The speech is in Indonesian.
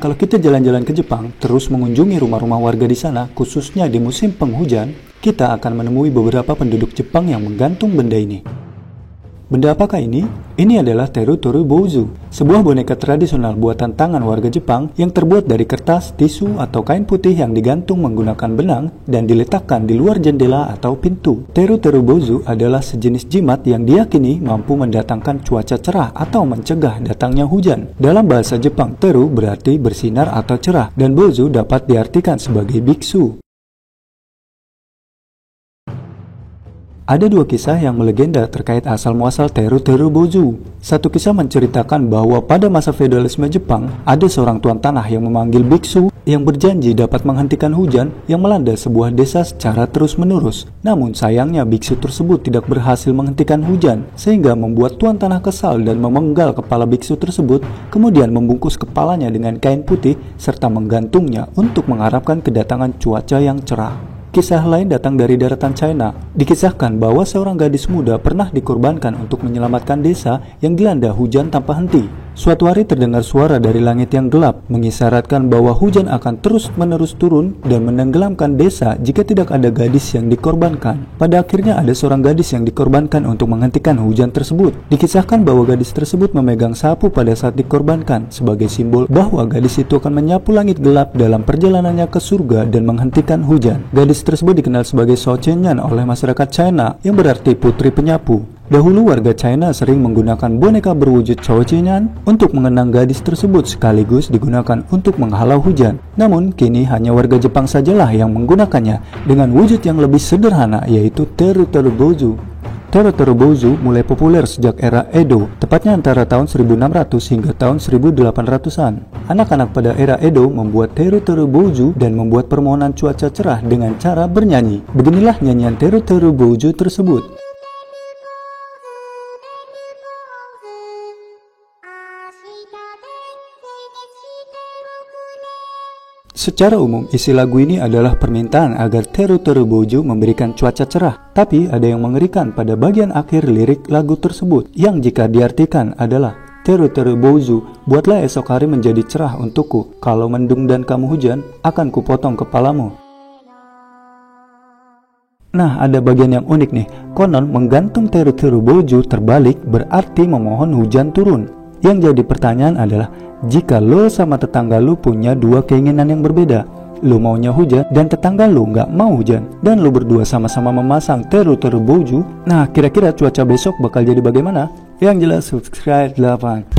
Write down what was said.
Kalau kita jalan-jalan ke Jepang, terus mengunjungi rumah-rumah warga di sana, khususnya di musim penghujan, kita akan menemui beberapa penduduk Jepang yang menggantung benda ini. Benda apakah ini? Ini adalah Teru-Teru Bouzu, sebuah boneka tradisional buatan tangan warga Jepang yang terbuat dari kertas, tisu, atau kain putih yang digantung menggunakan benang dan diletakkan di luar jendela atau pintu. Teru-Teru Bouzu adalah sejenis jimat yang diyakini mampu mendatangkan cuaca cerah atau mencegah datangnya hujan. Dalam bahasa Jepang, Teru berarti bersinar atau cerah, dan Bouzu dapat diartikan sebagai biksu. Ada dua kisah yang melegenda terkait asal-muasal Teru-Teru Bouzu. Satu kisah menceritakan bahwa pada masa feodalisme Jepang, ada seorang tuan tanah yang memanggil biksu yang berjanji dapat menghentikan hujan yang melanda sebuah desa secara terus-menerus. Namun sayangnya biksu tersebut tidak berhasil menghentikan hujan, sehingga membuat tuan tanah kesal dan memenggal kepala biksu tersebut, kemudian membungkus kepalanya dengan kain putih serta menggantungnya untuk mengharapkan kedatangan cuaca yang cerah. Kisah lain datang dari daratan China. Dikisahkan bahwa seorang gadis muda pernah dikorbankan untuk menyelamatkan desa yang dilanda hujan tanpa henti. Suatu hari terdengar suara dari langit yang gelap, mengisyaratkan bahwa hujan akan terus-menerus turun dan menenggelamkan desa jika tidak ada gadis yang dikorbankan. Pada akhirnya ada seorang gadis yang dikorbankan untuk menghentikan hujan tersebut. Dikisahkan bahwa gadis tersebut memegang sapu pada saat dikorbankan sebagai simbol bahwa gadis itu akan menyapu langit gelap dalam perjalanannya ke surga dan menghentikan hujan. Gadis tersebut dikenal sebagai Shou Qianyan oleh masyarakat China, yang berarti putri penyapu. Dahulu warga China sering menggunakan boneka berwujud Shou Qianyan untuk mengenang gadis tersebut, sekaligus digunakan untuk menghalau hujan. Namun kini hanya warga Jepang sajalah yang menggunakannya dengan wujud yang lebih sederhana, yaitu Teru-Teru Bouzu. Teru-Teru Bouzu mulai populer sejak era Edo, tepatnya antara tahun 1600 hingga tahun 1800-an. Anak-anak pada era Edo membuat Teru-Teru Bouzu dan membuat permohonan cuaca cerah dengan cara bernyanyi. Beginilah nyanyian Teru-Teru Bouzu tersebut. Secara umum, isi lagu ini adalah permintaan agar Teru-Teru Bouzu memberikan cuaca cerah. Tapi ada yang mengerikan pada bagian akhir lirik lagu tersebut, yang jika diartikan adalah Teru-Teru Bouzu, buatlah esok hari menjadi cerah untukku. Kalau mendung dan kamu hujan, akan kupotong kepalamu. Nah, ada bagian yang unik nih. Konon menggantung Teru-Teru Bouzu terbalik berarti memohon hujan turun. Yang jadi pertanyaan adalah, jika lo sama tetangga lo punya dua keinginan yang berbeda, lo maunya hujan dan tetangga lo nggak mau hujan, dan lo berdua sama-sama memasang Teru-Teru Bouzu, nah kira-kira cuaca besok bakal jadi bagaimana? Yang jelas subscribe 8.